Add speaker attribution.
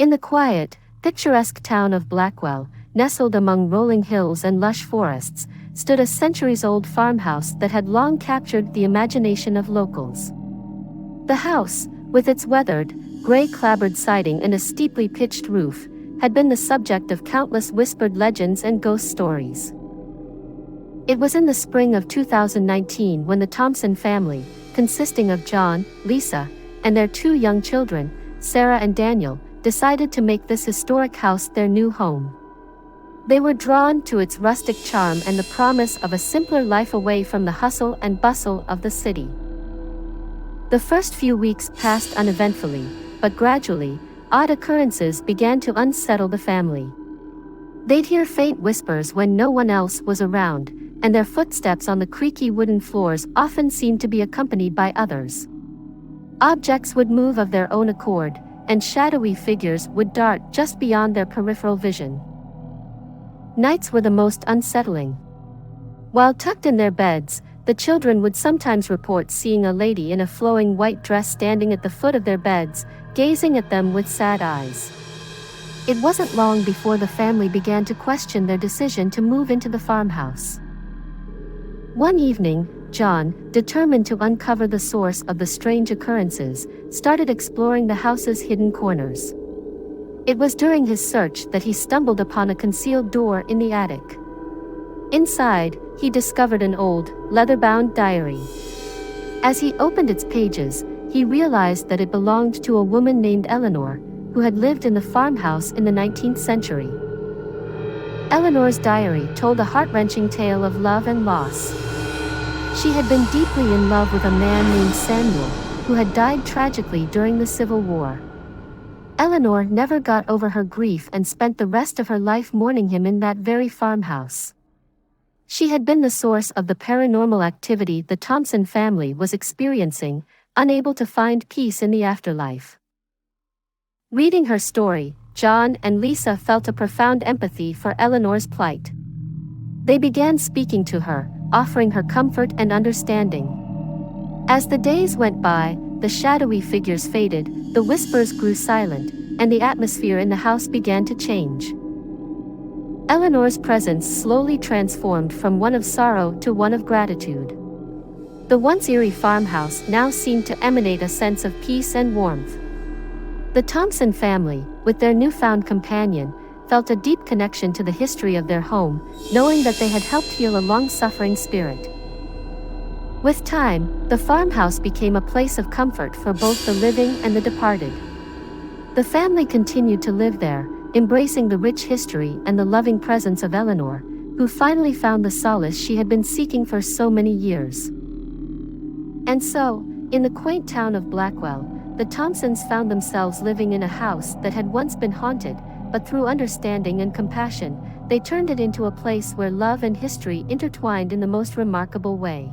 Speaker 1: In the quiet, picturesque town of Blackwell, nestled among rolling hills and lush forests, stood a centuries-old farmhouse that had long captured the imagination of locals. The house, with its weathered, gray-clapboard siding and a steeply pitched roof, had been the subject of countless whispered legends and ghost stories. It was in the spring of 2019 when the Thompson family, consisting of John, Lisa, and their two young children, Sarah and Daniel, decided to make this historic house their new home. They were drawn to its rustic charm and the promise of a simpler life away from the hustle and bustle of the city. The first few weeks passed uneventfully, but gradually, odd occurrences began to unsettle the family. They'd hear faint whispers when no one else was around, and their footsteps on the creaky wooden floors often seemed to be accompanied by others. Objects would move of their own accord, and shadowy figures would dart just beyond their peripheral vision. Nights were the most unsettling. While tucked in their beds, the children would sometimes report seeing a lady in a flowing white dress standing at the foot of their beds, gazing at them with sad eyes. It wasn't long before the family began to question their decision to move into the farmhouse. One evening, John, determined to uncover the source of the strange occurrences, started exploring the house's hidden corners. It was during his search that he stumbled upon a concealed door in the attic. Inside, he discovered an old, leather-bound diary. As he opened its pages, he realized that it belonged to a woman named Eleanor, who had lived in the farmhouse in the 19th century. Eleanor's diary told a heart-wrenching tale of love and loss. She had been deeply in love with a man named Samuel, who had died tragically during the Civil War. Eleanor never got over her grief and spent the rest of her life mourning him in that very farmhouse. She had been the source of the paranormal activity the Thompson family was experiencing, unable to find peace in the afterlife. Reading her story, John and Lisa felt a profound empathy for Eleanor's plight. They began speaking to her, offering her comfort and understanding. As the days went by, the shadowy figures faded, the whispers grew silent, and the atmosphere in the house began to change. Eleanor's presence slowly transformed from one of sorrow to one of gratitude. The once eerie farmhouse now seemed to emanate a sense of peace and warmth. The Thompson family, with their newfound companion, felt a deep connection to the history of their home, knowing that they had helped heal a long-suffering spirit. With time, the farmhouse became a place of comfort for both the living and the departed. The family continued to live there, embracing the rich history and the loving presence of Eleanor, who finally found the solace she had been seeking for so many years. And so, in the quaint town of Blackwell, the Thompsons found themselves living in a house that had once been haunted, but through understanding and compassion, they turned it into a place where love and history intertwined in the most remarkable way.